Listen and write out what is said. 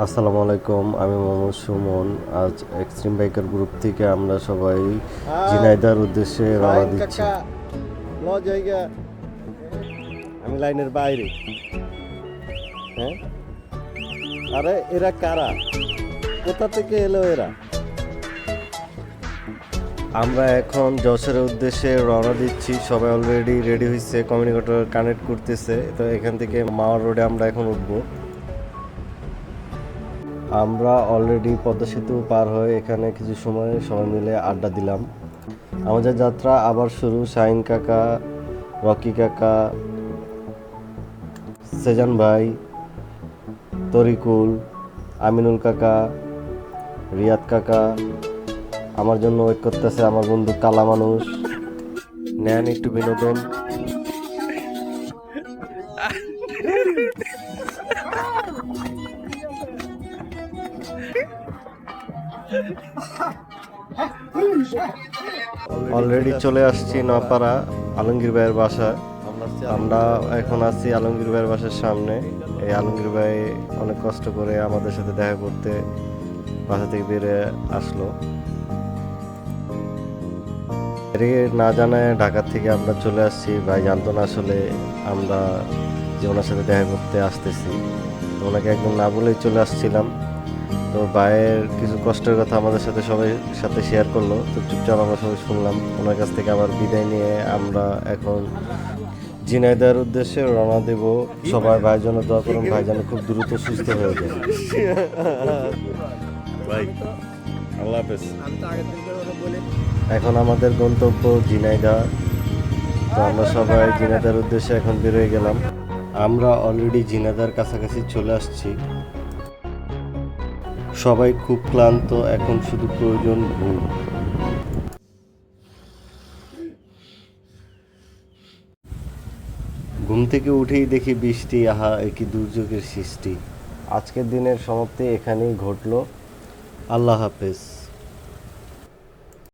আসসালামু আলাইকুম, আমি মোহাম্মদ সুমন। আজ এক্সট্রিম বাইকার গ্রুপ থেকে আমরা সবাই ঝিনাইদার উদ্দেশ্যে রওনা দিচ্ছি। জায়গা আমি লাইনের বাইরে। হ্যাঁ, আরে এরা কারা, কোথা থেকে এলো এরা? আমরা এখন যশোরের উদ্দেশ্যে রওনা দিচ্ছি। সবাই অলরেডি রেডি হয়েছে, কমিউনিকেটর কানেক্ট করতেছে। তো এখান থেকে মাওয়া রোডে আমরা এখন উঠবো। আমরা অলরেডি পদ্মা সেতু পার হয়ে এখানে কিছু সময় সবাই মিলে আড্ডা দিলাম। আমাদের যাত্রা আবার শুরু। শাহিন কাকা, রকি কাকা, সেজান ভাই, তরিকুল, আমিনুল কাকা, রিয়াদ কাকা, আমার জন্য ওয়েট করতেছে আমার বন্ধু কালা মানুষ। নেন একটু বিনোদন। অলরেডি চলে আসছি নপাড়া আলমগীর ভাইয়ের বাসায়। আমরা এখন আছি আলমগীর ভাইয়ের বাসার সামনে। এই আলমগীর ভাই অনেক কষ্ট করে আমাদের সাথে দেখা করতে বাসা থেকে বেরিয়ে আসলো। না জানায় ঢাকা থেকে আমরা চলে আসছি। ভাই জানতো না আসলে আমরা যে ওনার সাথে দেখা করতে আসতেছি। তো ওনাকে একদম না বলেই চলে আসছিলাম। তো ভাইয়ের কিছু কষ্টের কথা আমাদের সাথে সবাই সাথে শেয়ার করলো। তো চুপচাপ আমরা সবাই শুনলাম। ওনার কাছ থেকে আবার বিদায় নিয়ে আমরা এখন ঝিনাইদার উদ্দেশ্যে রওনা দেব। সবাই ভাইয়ের জন্য দোয়া করুন, ভাই যেন খুব দ্রুত সুস্থ হয়ে যায়। ভাই আল্লাহ হাফেজ। এখন আমাদের গন্তব্য ঝিনাইদহ। তো আমরা সবাই ঝিনাইদার উদ্দেশ্যে এখন বেরোয় গেলাম। আমরা অলরেডি ঝিনাইদার কাছাকাছি চলে আসছি। সবাই খুব ক্লান্ত, এখন শুধু প্রয়োজন ঘুম। ঘুম থেকে উঠেই দেখি বৃষ্টি। আহা, একই দুর্যোগের সৃষ্টি। আজকের দিনের সমাপ্তি এখানেই ঘটলো। আল্লাহ হাফেজ।